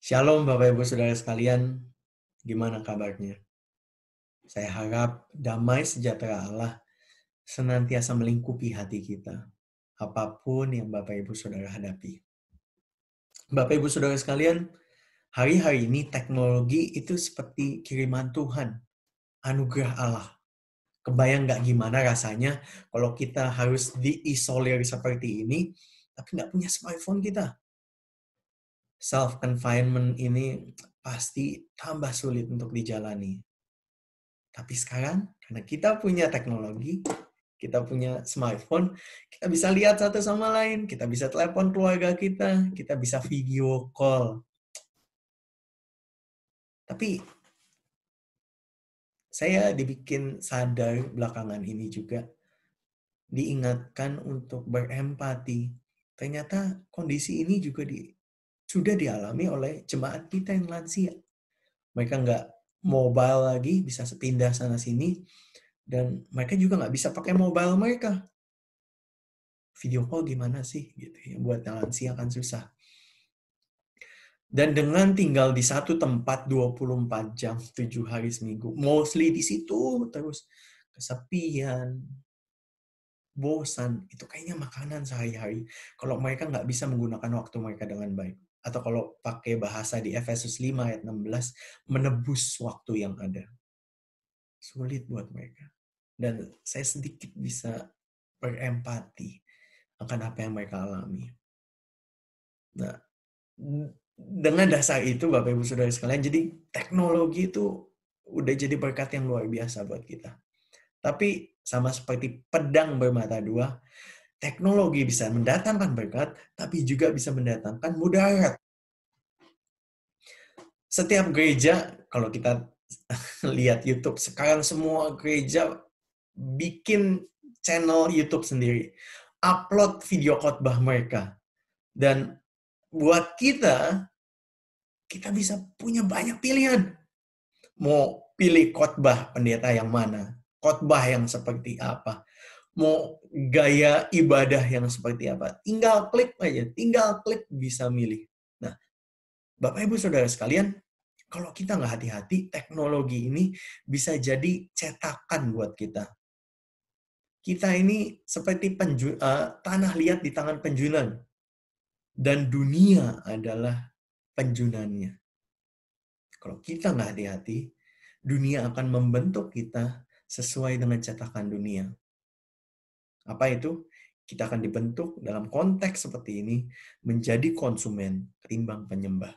Shalom Bapak Ibu Saudara sekalian, gimana kabarnya? Saya harap damai sejahtera Allah senantiasa melingkupi hati kita, apapun yang Bapak Ibu Saudara hadapi. Bapak Ibu Saudara sekalian, hari-hari ini teknologi itu seperti kiriman Tuhan, anugerah Allah. Kebayang nggak gimana rasanya kalau kita harus diisolir seperti ini, tapi nggak punya smartphone kita. Self-confinement ini pasti tambah sulit untuk dijalani. Tapi sekarang, karena kita punya teknologi, kita punya smartphone, kita bisa lihat satu sama lain, kita bisa telepon keluarga kita bisa video call. Tapi saya dibikin sadar belakangan ini juga, diingatkan untuk berempati. Ternyata kondisi ini juga sudah dialami oleh jemaat kita yang lansia. Mereka nggak mobile lagi, bisa pindah sana-sini, dan mereka juga nggak bisa pakai mobile mereka. Video call gimana sih? Gitu ya, buat yang lansia kan susah. Dan dengan tinggal di satu tempat 24 jam, 7 hari seminggu, mostly di situ terus, kesepian, bosan, itu kayaknya makanan sehari-hari. Kalau mereka nggak bisa menggunakan waktu mereka dengan baik. Atau kalau pakai bahasa di Efesus 5 ayat 16, menebus waktu yang ada. Sulit buat mereka. Dan saya sedikit bisa berempati akan apa yang mereka alami. Nah, dengan dasar itu Bapak Ibu Saudara sekalian, jadi teknologi itu udah jadi berkat yang luar biasa buat kita. Tapi sama seperti pedang bermata dua, teknologi bisa mendatangkan berkat, tapi juga bisa mendatangkan mudarat. Setiap gereja, kalau kita lihat YouTube, sekarang semua gereja bikin channel YouTube sendiri. Upload video khotbah mereka. Dan buat kita bisa punya banyak pilihan. Mau pilih khotbah pendeta yang mana? Khotbah yang seperti apa? Mau gaya ibadah yang seperti apa? Tinggal klik aja, tinggal klik bisa milih. Nah, Bapak Ibu Saudara sekalian, kalau kita nggak hati-hati, teknologi ini bisa jadi cetakan buat kita. Kita ini seperti tanah liat di tangan penjunan. Dan dunia adalah penjunannya. Kalau kita nggak hati-hati, dunia akan membentuk kita sesuai dengan cetakan dunia. Apa itu? Kita akan dibentuk dalam konteks seperti ini menjadi konsumen ketimbang penyembah.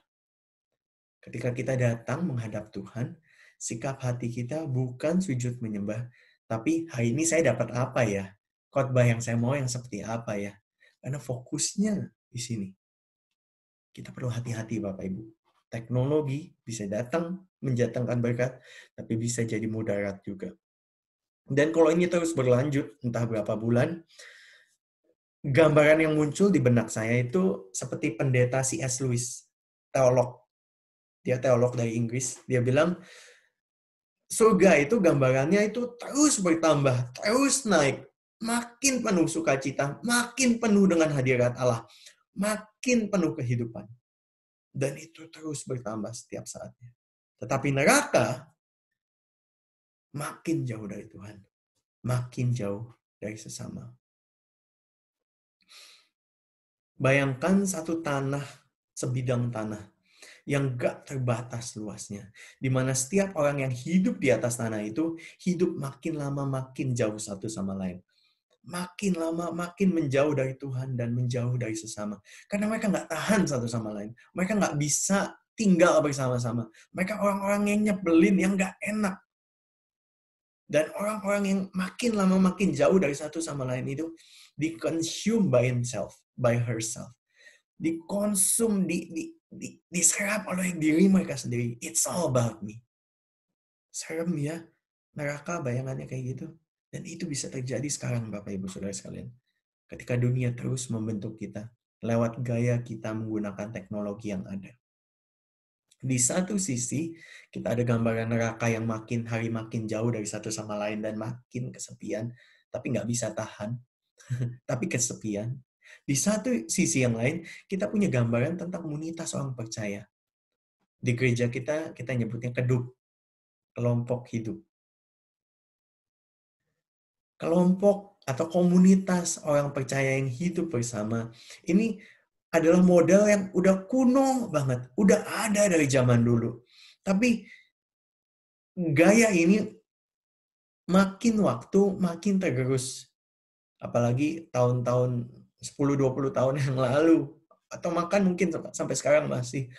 Ketika kita datang menghadap Tuhan, sikap hati kita bukan sujud menyembah, tapi hari ini saya dapat apa ya? Khotbah yang saya mau yang seperti apa ya? Karena fokusnya di sini. Kita perlu hati-hati Bapak Ibu. Teknologi bisa datang mendatangkan berkat, tapi bisa jadi mudarat juga. Dan kalau ini terus berlanjut, entah berapa bulan, gambaran yang muncul di benak saya itu seperti pendeta C.S. Lewis, teolog. Dia teolog dari Inggris. Dia bilang, surga itu gambarannya itu terus bertambah, terus naik. Makin penuh sukacita, makin penuh dengan hadirat Allah. Makin penuh kehidupan. Dan itu terus bertambah setiap saatnya. Tetapi neraka makin jauh dari Tuhan. Makin jauh dari sesama. Bayangkan satu tanah, sebidang tanah, yang gak terbatas luasnya. Di mana setiap orang yang hidup di atas tanah itu, hidup makin lama makin jauh satu sama lain. Makin lama makin menjauh dari Tuhan dan menjauh dari sesama. Karena mereka nggak tahan satu sama lain. Mereka nggak bisa tinggal bersama-sama. Mereka orang-orang yang nyebelin, yang nggak enak. Dan orang-orang yang makin lama makin jauh dari satu sama lain itu di-consume by himself, by herself. Dikonsum, diserap oleh diri mereka sendiri. It's all about me. Serem ya, neraka bayangannya kayak gitu. Dan itu bisa terjadi sekarang Bapak Ibu Saudara sekalian. Ketika dunia terus membentuk kita lewat gaya kita menggunakan teknologi yang ada. Di satu sisi, kita ada gambaran neraka yang makin hari makin jauh dari satu sama lain dan makin kesepian, tapi nggak bisa tahan, tapi kesepian. Di satu sisi yang lain, kita punya gambaran tentang komunitas orang percaya. Di gereja kita nyebutnya kedup, kelompok hidup. Kelompok atau komunitas orang percaya yang hidup bersama, ini adalah model yang udah kuno banget, udah ada dari zaman dulu. Tapi gaya ini makin waktu makin tergerus. Apalagi tahun-tahun 10-20 tahun yang lalu. Atau bahkan mungkin sampai sekarang masih.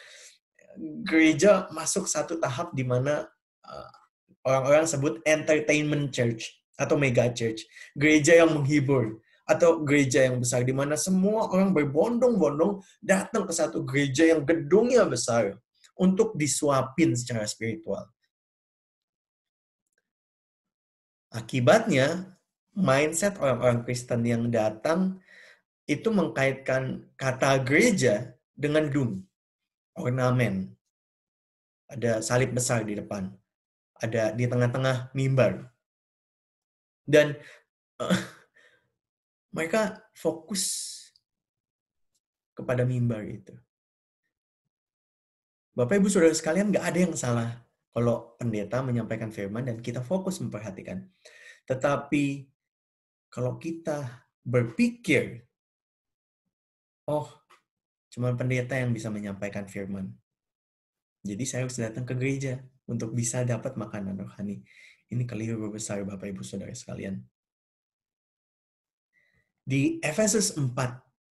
Gereja masuk satu tahap di mana orang-orang sebut entertainment church atau mega church. Gereja yang menghibur. Atau gereja yang besar, di mana semua orang berbondong-bondong datang ke satu gereja yang gedungnya besar untuk disuapin secara spiritual. Akibatnya, mindset orang-orang Kristen yang datang itu mengkaitkan kata gereja dengan gedung, ornamen. Ada salib besar di depan. Ada di tengah-tengah mimbar. Dan mereka fokus kepada mimbar itu. Bapak Ibu Saudara sekalian, nggak ada yang salah kalau pendeta menyampaikan firman dan kita fokus memperhatikan. Tetapi kalau kita berpikir, oh, cuma pendeta yang bisa menyampaikan firman. Jadi saya harus datang ke gereja untuk bisa dapat makanan rohani. Ini keliru besar Bapak Ibu Saudara sekalian. Di Efesus 4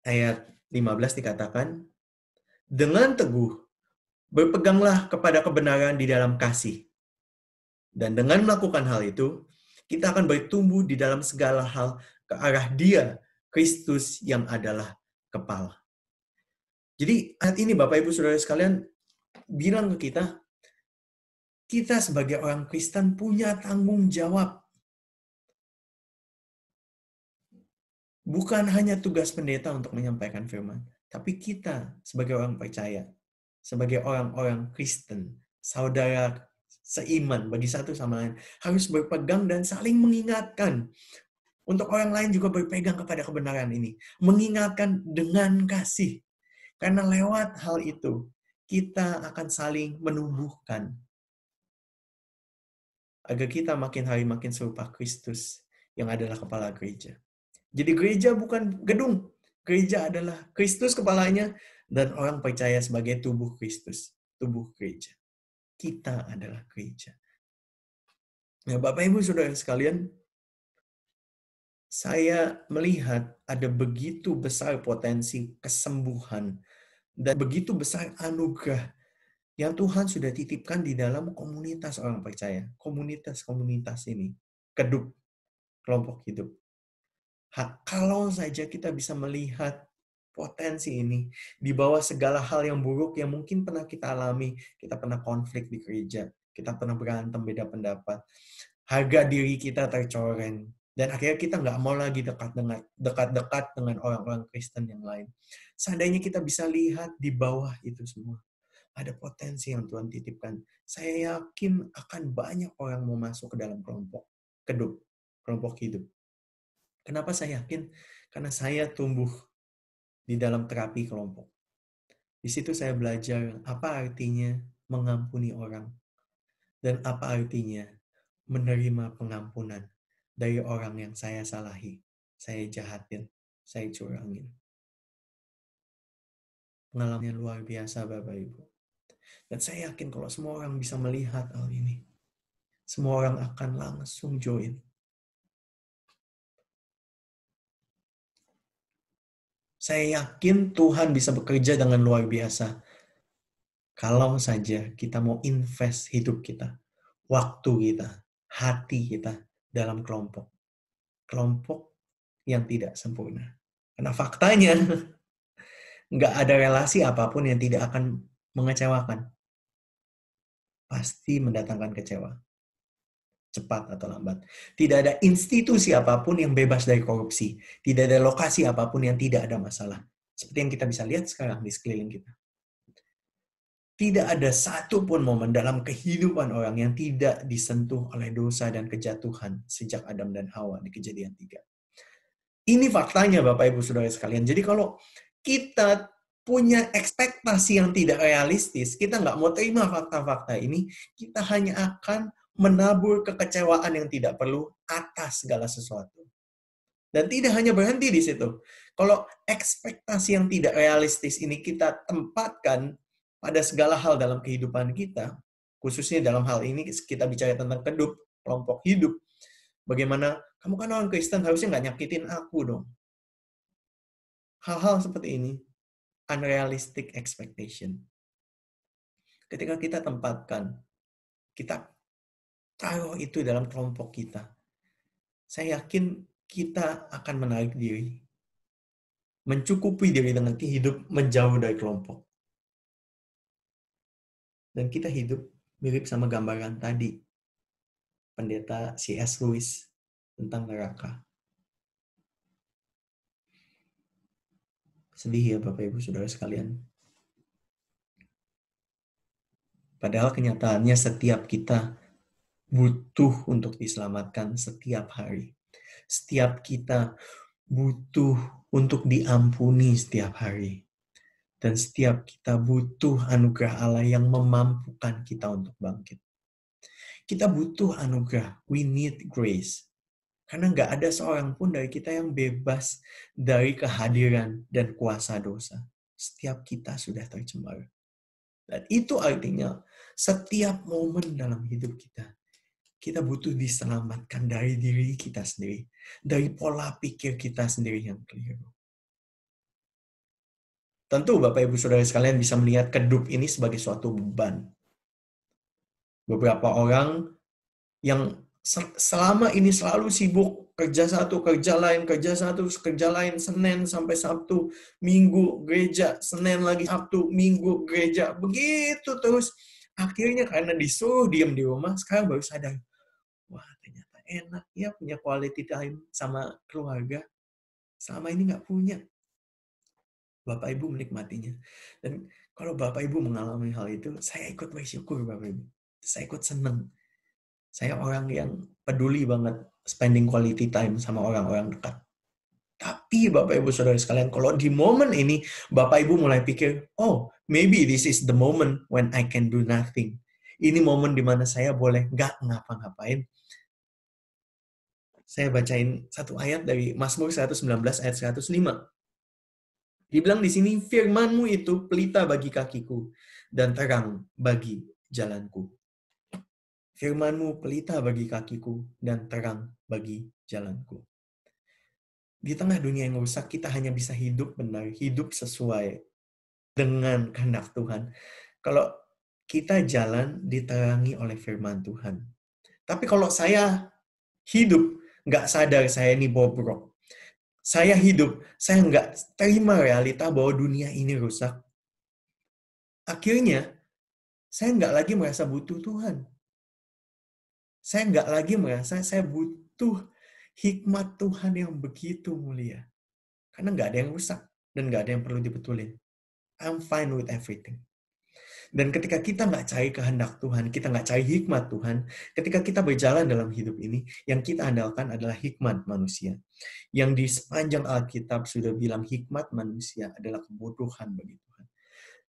ayat 15 dikatakan, dengan teguh berpeganglah kepada kebenaran di dalam kasih. Dan dengan melakukan hal itu, kita akan bertumbuh di dalam segala hal ke arah Dia, Kristus yang adalah kepala. Jadi ayat ini Bapak Ibu Saudara sekalian bilang ke kita sebagai orang Kristen punya tanggung jawab. Bukan hanya tugas pendeta untuk menyampaikan firman, tapi kita sebagai orang percaya, sebagai orang-orang Kristen, saudara seiman bagi satu sama lain, harus berpegang dan saling mengingatkan. Untuk orang lain juga berpegang kepada kebenaran ini. Mengingatkan dengan kasih. Karena lewat hal itu, kita akan saling menumbuhkan. Agar kita makin hari makin serupa Kristus yang adalah kepala gereja. Jadi gereja bukan gedung. Gereja adalah Kristus kepalanya dan orang percaya sebagai tubuh Kristus. Tubuh gereja. Kita adalah gereja. Nah, Bapak Ibu Saudara sekalian, saya melihat ada begitu besar potensi kesembuhan dan begitu besar anugerah yang Tuhan sudah titipkan di dalam komunitas orang percaya. Komunitas-komunitas ini. Kedup. Kelompok hidup. Kalau saja kita bisa melihat potensi ini di bawah segala hal yang buruk yang mungkin pernah kita alami, kita pernah konflik di gereja, kita pernah berantem beda pendapat, harga diri kita tercoreng, dan akhirnya kita nggak mau lagi dekat-dekat dengan orang-orang Kristen yang lain. Seandainya kita bisa lihat di bawah itu semua, ada potensi yang Tuhan titipkan. Saya yakin akan banyak orang mau masuk ke dalam kelompok kedup, kelompok hidup. Kenapa saya yakin? Karena saya tumbuh di dalam terapi kelompok. Di situ saya belajar apa artinya mengampuni orang. Dan apa artinya menerima pengampunan dari orang yang saya salahi, saya jahatin, saya curangin. Pengalamannya luar biasa Bapak Ibu. Dan saya yakin kalau semua orang bisa melihat hal ini, semua orang akan langsung join. Saya yakin Tuhan bisa bekerja dengan luar biasa. Kalau saja kita mau invest hidup kita, waktu kita, hati kita dalam kelompok. Kelompok yang tidak sempurna. Karena faktanya, nggak ada relasi apapun yang tidak akan mengecewakan. Pasti mendatangkan kecewa. Cepat atau lambat. Tidak ada institusi apapun yang bebas dari korupsi. Tidak ada lokasi apapun yang tidak ada masalah. Seperti yang kita bisa lihat sekarang di sekeliling kita. Tidak ada satupun momen dalam kehidupan orang yang tidak disentuh oleh dosa dan kejatuhan sejak Adam dan Hawa di Kejadian 3. Ini faktanya Bapak Ibu Saudara sekalian. Jadi kalau kita punya ekspektasi yang tidak realistis, kita nggak mau terima fakta-fakta ini, kita hanya akan menabur kekecewaan yang tidak perlu atas segala sesuatu. Dan tidak hanya berhenti di situ. Kalau ekspektasi yang tidak realistis ini kita tempatkan pada segala hal dalam kehidupan kita, khususnya dalam hal ini kita bicara tentang kelompok hidup, bagaimana kamu kan orang Kristen harusnya nggak nyakitin aku dong. Hal-hal seperti ini, unrealistic expectation. Ketika kita tempatkan, kita taruh itu dalam kelompok kita, saya yakin kita akan menarik diri, mencukupi diri dengan hidup menjauh dari kelompok. Dan kita hidup mirip sama gambaran tadi, pendeta C.S. Lewis tentang neraka. Sedih ya Bapak Ibu Saudara sekalian. Padahal kenyataannya setiap kita butuh untuk diselamatkan setiap hari. Setiap kita butuh untuk diampuni setiap hari. Dan setiap kita butuh anugerah Allah yang memampukan kita untuk bangkit. Kita butuh anugerah. We need grace. Karena nggak ada seorang pun dari kita yang bebas dari kehadiran dan kuasa dosa. Setiap kita sudah tercemar. Dan itu artinya setiap momen dalam hidup kita butuh diselamatkan dari diri kita sendiri. Dari pola pikir kita sendiri yang keliru. Tentu Bapak Ibu Saudara sekalian bisa melihat kedup ini sebagai suatu beban. Beberapa orang yang selama ini selalu sibuk kerja satu, kerja lain, kerja satu, kerja lain, Senin sampai Sabtu, Minggu gereja, Senin lagi Sabtu, Minggu gereja, begitu terus. Akhirnya karena disuruh diam di rumah, sekarang baru sadar, wah ternyata enak ya punya quality time sama keluarga. Selama ini nggak punya. Bapak Ibu menikmatinya. Dan kalau Bapak Ibu mengalami hal itu, saya ikut bersyukur Bapak Ibu. Saya ikut senang. Saya orang yang peduli banget spending quality time sama orang-orang dekat. Tapi Bapak Ibu Saudara sekalian, kalau di momen ini Bapak Ibu mulai pikir, oh, maybe this is the moment when I can do nothing. Ini momen di mana saya boleh nggak ngapa-ngapain. Saya bacain satu ayat dari Mazmur 119 ayat 105. Dibilang di sini, firman-Mu itu pelita bagi kakiku dan terang bagi jalanku. Firman-Mu pelita bagi kakiku dan terang bagi jalanku. Di tengah dunia yang rusak, kita hanya bisa hidup benar, hidup sesuai dengan kehendak Tuhan. Kalau kita jalan diterangi oleh firman Tuhan. Tapi kalau saya hidup, nggak sadar saya ini bobrok. Saya hidup, saya nggak terima realita bahwa dunia ini rusak. Akhirnya, saya nggak lagi merasa butuh Tuhan. Saya nggak lagi merasa saya butuh hikmat Tuhan yang begitu mulia. Karena nggak ada yang rusak dan nggak ada yang perlu dibetulin. I'm fine with everything. Dan ketika kita nggak cari kehendak Tuhan, kita nggak cari hikmat Tuhan, ketika kita berjalan dalam hidup ini, yang kita andalkan adalah hikmat manusia. Yang di sepanjang Alkitab sudah bilang hikmat manusia adalah kebodohan bagi Tuhan.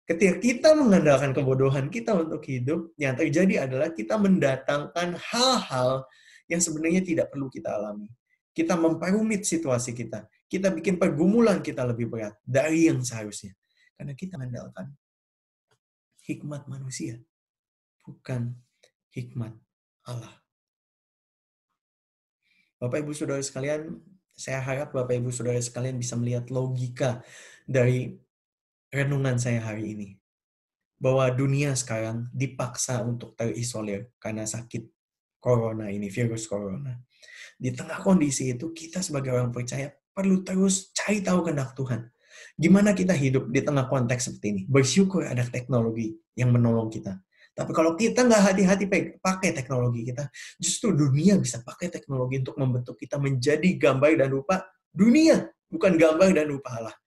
Ketika kita mengandalkan kebodohan kita untuk hidup, yang terjadi adalah kita mendatangkan hal-hal yang sebenarnya tidak perlu kita alami. Kita memperumit situasi kita. Kita bikin pergumulan kita lebih berat dari yang seharusnya. Karena kita mengandalkan hikmat manusia, bukan hikmat Allah. Bapak Ibu Saudara sekalian, saya harap Bapak Ibu Saudara sekalian bisa melihat logika dari renungan saya hari ini. Bahwa dunia sekarang dipaksa untuk terisolir karena sakit corona ini, virus corona. Di tengah kondisi itu, kita sebagai orang percaya perlu terus cari tahu kehendak Tuhan. Gimana kita hidup di tengah konteks seperti ini? Bersyukur ada teknologi yang menolong kita. Tapi kalau kita nggak hati-hati pakai teknologi kita, justru dunia bisa pakai teknologi untuk membentuk kita menjadi gambar dan rupa dunia, bukan gambar dan rupa Allah.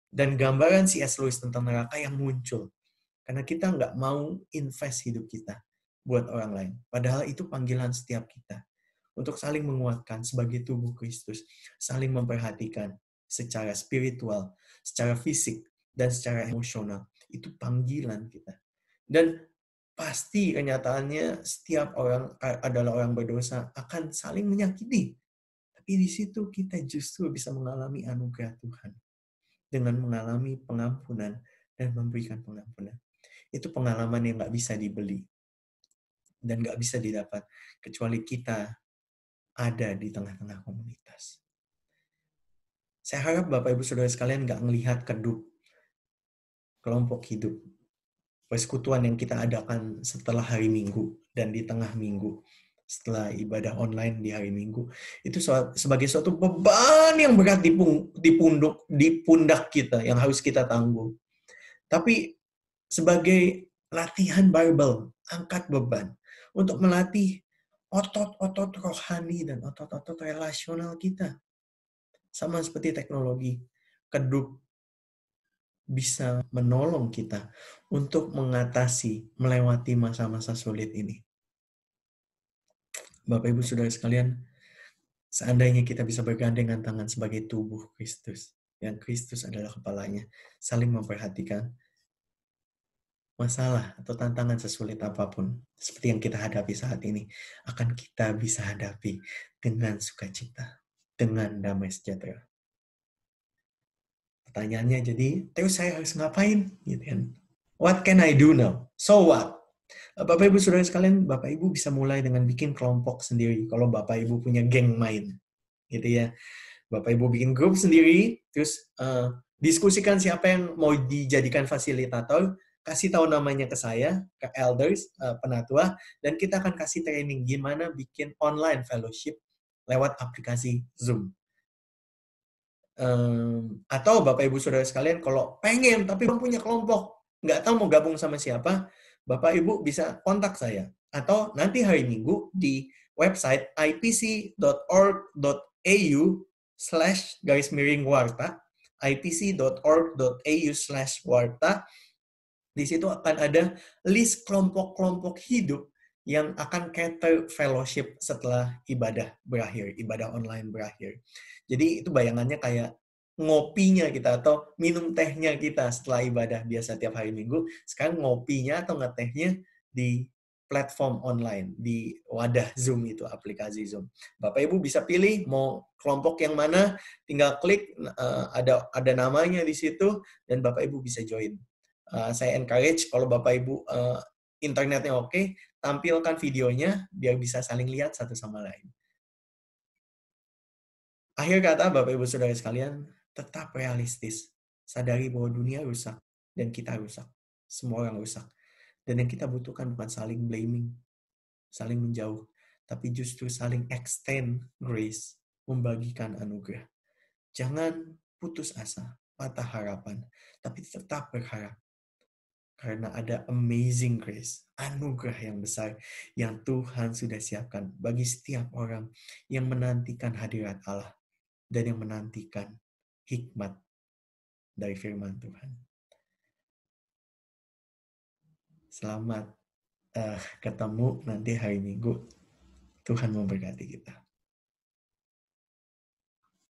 Dan gambaran C.S. Lewis tentang neraka yang muncul. Karena kita nggak mau invest hidup kita buat orang lain. Padahal itu panggilan setiap kita. Untuk saling menguatkan sebagai tubuh Kristus. Saling memperhatikan secara spiritual, secara fisik, dan secara emosional. Itu panggilan kita. Dan pasti kenyataannya setiap orang adalah orang berdosa akan saling menyakiti. Tapi di situ kita justru bisa mengalami anugerah Tuhan dengan mengalami pengampunan dan memberikan pengampunan. Itu pengalaman yang nggak bisa dibeli dan nggak bisa didapat kecuali kita ada di tengah-tengah komunitas. Saya harap Bapak Ibu Saudara sekalian nggak melihat kedua kelompok hidup, persekutuan yang kita adakan setelah hari Minggu dan di tengah minggu, setelah ibadah online di hari Minggu, itu sebagai suatu beban yang berat di pundak kita, yang harus kita tanggung. Tapi sebagai latihan barbel, angkat beban, untuk melatih otot-otot rohani dan otot-otot relasional kita. Sama seperti teknologi, Kedup bisa menolong kita untuk mengatasi, melewati masa-masa sulit ini. Bapak Ibu Saudara sekalian, seandainya kita bisa bergandengan tangan sebagai tubuh Kristus, yang Kristus adalah kepalanya, saling memperhatikan masalah atau tantangan sesulit apapun, seperti yang kita hadapi saat ini, akan kita bisa hadapi dengan sukacita, dengan damai sejahtera. Pertanyaannya jadi, terus saya harus ngapain? Gitu kan. What can I do now? So what? Bapak Ibu Saudara sekalian, Bapak Ibu bisa mulai dengan bikin kelompok sendiri. Kalau Bapak Ibu punya geng main, gitu ya. Bapak Ibu bikin grup sendiri, terus diskusikan siapa yang mau dijadikan fasilitator, kasih tahu namanya ke saya, ke elders, penatua, dan kita akan kasih training gimana bikin online fellowship lewat aplikasi Zoom. Atau Bapak Ibu Saudara sekalian, kalau pengen tapi belum punya kelompok, nggak tahu mau gabung sama siapa, Bapak Ibu bisa kontak saya. Atau nanti hari Minggu di website ipc.org.au/warta, ipc.org.au/warta. Di situ akan ada list kelompok-kelompok hidup yang akan cater fellowship setelah ibadah berakhir, ibadah online berakhir. Jadi itu bayangannya kayak ngopinya kita atau minum tehnya kita setelah ibadah biasa tiap hari Minggu. Sekarang ngopinya atau ngetehnya di platform online, di wadah Zoom itu, aplikasi Zoom. Bapak Ibu bisa pilih mau kelompok yang mana, tinggal klik, ada namanya di situ, dan Bapak Ibu bisa join. Saya encourage kalau Bapak Ibu internetnya oke, tampilkan videonya biar bisa saling lihat satu sama lain. Akhir kata, Bapak Ibu Saudara sekalian, tetap realistis. Sadari bahwa dunia rusak dan kita rusak. Semua orang rusak. Dan yang kita butuhkan bukan saling blaming, saling menjauh, tapi justru saling extend grace, membagikan anugerah. Jangan putus asa, patah harapan, tapi tetap berharap. Karena ada amazing grace, anugerah yang besar yang Tuhan sudah siapkan bagi setiap orang yang menantikan hadirat Allah dan yang menantikan hikmat dari firman Tuhan. Selamat ketemu nanti hari Minggu. Tuhan memberkati kita.